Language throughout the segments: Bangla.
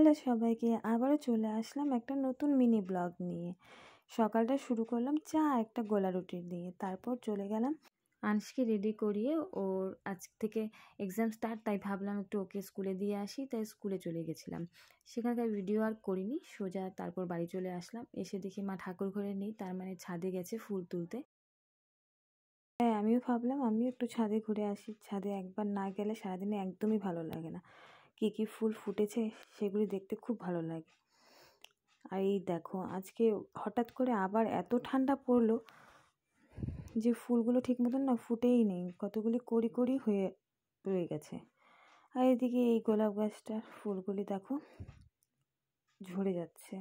হ্যালো সবাইকে, আবারও চলে আসলাম একটা নতুন মিনি ব্লগ নিয়ে। সকালটা শুরু করলাম চা একটা গোলা রুটি দিয়ে, তারপর চলে গেলাম আনশকে রেডি করিয়ে। ওর আজ থেকে এক্সাম স্টার্ট, তাই ভাবলাম একটু ওকে স্কুলে দিয়ে আসি, তাই স্কুলে চলে গেছিলাম। সেখানকার ভিডিও আর করিনি, সোজা তারপর বাড়ি চলে আসলাম। এসে দেখি মা ঠাকুর ঘরে নেই, তার মানে ছাদে গেছে ফুল তুলতে। হ্যাঁ, আমিও ভাবলাম আমিও একটু ছাদে ঘুরে আসি। ছাদে একবার না গেলে সারাদিনে একদমই ভালো লাগে না। কী কী ফুল ফুটেছে সেগুলি দেখতে খুব ভালো লাগে। আর এই দেখো, আজকে হঠাৎ করে আবার এত ঠান্ডা পড়লো যে ফুলগুলো ঠিক মতন না ফুটেই নেই, কতগুলি কড়ি কড়ি হয়ে রয়ে গেছে। আর এদিকে এই গোলাপ গাছটার ফুলগুলি দেখো ঝরে যাচ্ছে,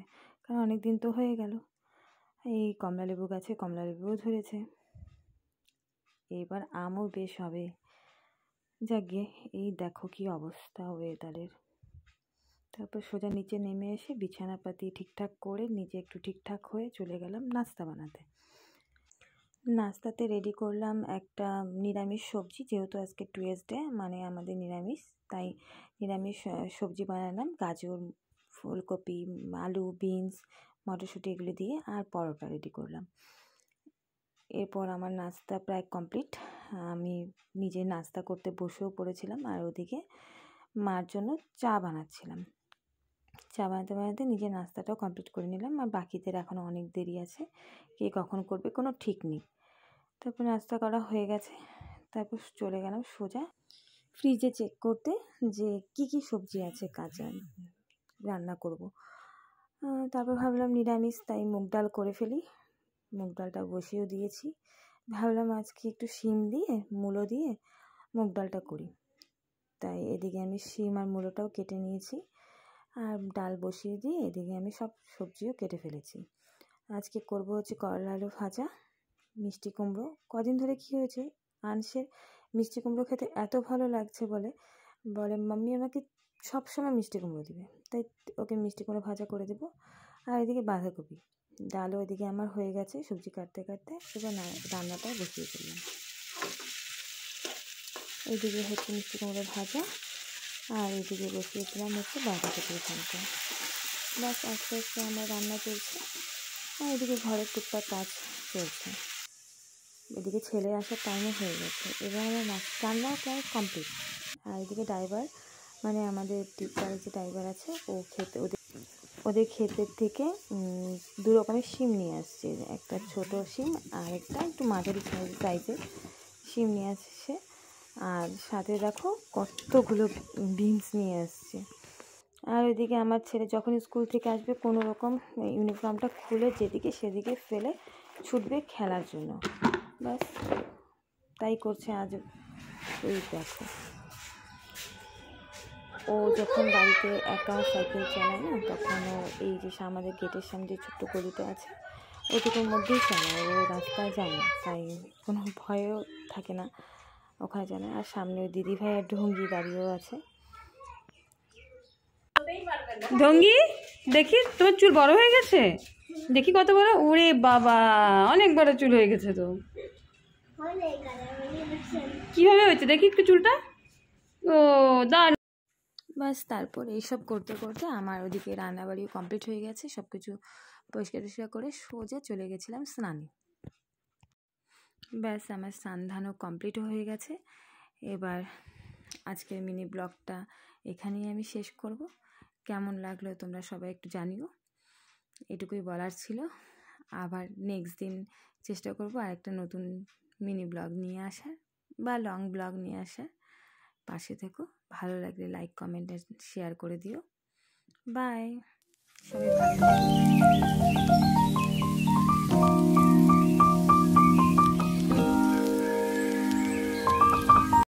কারণ অনেক দিন তো হয়ে গেল। এই কমলালেবু গাছে কমলালেবুও ধরেছে, এবার আমও বেশ হবে। যাকে এই দেখো কি অবস্থা ওয়েদারের। তারপর সোজা নিচে নেমে এসে বিছানাপাতি ঠিকঠাক করে নিজে একটু ঠিকঠাক হয়ে চলে গেলাম নাস্তা বানাতে। নাস্তাতে রেডি করলাম একটা নিরামিষ সবজি, যেহেতু আজকে টুয়েসডে মানে আমাদের নিরামিষ, তাই নিরামিষ সবজি বানালাম। গাজর, ফুলকপি, আলু, বিনস, মটরশুঁটি এগুলো দিয়ে, আর পরোটা রেডি করলাম। এরপর আমার নাস্তা প্রায় কমপ্লিট। আমি নিজে নাস্তা করতে বসেও পড়েছিলাম, আর ওদিকে মার জন্য চা বানাচ্ছিলাম। চা বানাতে বানাতে নিজের নাস্তাটাও কমপ্লিট করে নিলাম। আর বাকিদের এখনও অনেক দেরি আছে, কে কখন করবে কোনো ঠিক নেই। তারপর নাস্তা করা হয়ে গেছে, তারপর চলে গেলাম সোজা ফ্রিজে চেক করতে যে কি কি সবজি আছে কাঁচা রান্না করব। তারপর ভাবলাম নিরামিষ, তাই মুগ ডাল করে ফেলি। মুগ ডালটা বসিয়েও দিয়েছি। ভাবলাম আজকে একটু শিম দিয়ে মূলো দিয়ে মুগ ডালটা করি, তাই এদিকে আমি শিম আর মূলোটাও কেটে নিয়েছি, আর ডাল বসিয়ে দিয়ে এদিকে আমি সব সবজিও কেটে ফেলেছি। আজকে করব হচ্ছে করলা আলু ভাজা, মিষ্টি কুমড়ো। কদিন ধরে কী হয়েছে, আনসের মিষ্টি কুমড়ো খেতে এত ভালো লাগছে বলে মাম্মি আমাকে সবসময় মিষ্টি কুমড়ো দিবে, তাই ওকে মিষ্টি কুমড়ো ভাজা করে দেবো। আর এদিকে বাঁধাকপি, ডালও এদিকে আমার হয়ে গেছে সবজি কাটতে কাটতে। এবার রান্নাটা বসিয়ে ফেললাম। এইদিকে হচ্ছে মিষ্টি কুমড়ো ভাজা, আর এদিকে বসিয়ে দিলাম হচ্ছে বাঁধাকপির ঘন্টা। ব্যাস আস্তে আস্তে আমার রান্না চলছে, আর এদিকে ঘরের টুকটাক কাজ চলছে। এদিকে ছেলে আসার টাইমও হয়ে গেছে, এবার আমার রান্নাও প্রায় কমপ্লিট। আর এদিকে ড্রাইভার মানে আমাদের টিচার যে ড্রাইভার আছে, ও খেতে ওদের ক্ষেতের থেকে 2 রকমের শিম নিয়ে আসছে। একটা ছোট শিম আর একটা একটু মাঝারি সাইজের শিম নিয়ে আসছে। আর সাথে দেখো কতগুলো বিনস নিয়ে আসছে। আর ওইদিকে আমার ছেলে যখন স্কুল থেকে আসবে কোনো রকম ইউনিফর্মটা খুলে যেদিকে সেদিকে ফেলে ছুটবে খেলার জন্য, ব্যাস তাই করছে আজ। এই দেখো, ও যখন বাড়িতে একা সাইকেল চালায় না, তখন ও এই যে আমাদের গেটের সামনে যে ছোট্ট গলিটা আছে ওইটুকুর মধ্যেই চালায়, ও রাস্তায় যায় না, তাই কোনো ভয়ও থাকে না, ওখানে যায় না। আর সামনে ওই দিদিভাই আর ঢঙ্গি দাঁড়িয়েও আছে। ঢঙ্গি, দেখি তোমার চুল বড় হয়ে গেছে, দেখি কত বড়। ওরে বাবা, অনেক বড় চুল হয়ে গেছে তো। কিভাবে হয়েছে দেখি একটু চুলটা। ও দাঁড়। বাস তারপর এইসব করতে করতে আমার ওদিকে রান্নাবাড়িও কমপ্লিট হয়ে গেছে। সব কিছু পরিষ্কার টরিষ্কার করে সোজা চলে গেছিলাম স্নানে। ব্যাস আমার স্নান ধানও কমপ্লিটও হয়ে গেছে। এবার আজকের মিনি ব্লগটা এখানেই আমি শেষ করব। কেমন লাগলো তোমরা সবাই একটু জানিও, এটুকুই বলার ছিল। আবার নেক্সট দিন চেষ্টা করব আর একটা নতুন মিনি ব্লগ নিয়ে আসার বা লং ব্লগ নিয়ে আসার। পাশে থেকো, ভালো লাগলে লাইক, কমেন্ট, শেয়ার করে দিও। বাই, সবাই ভালো থাকো।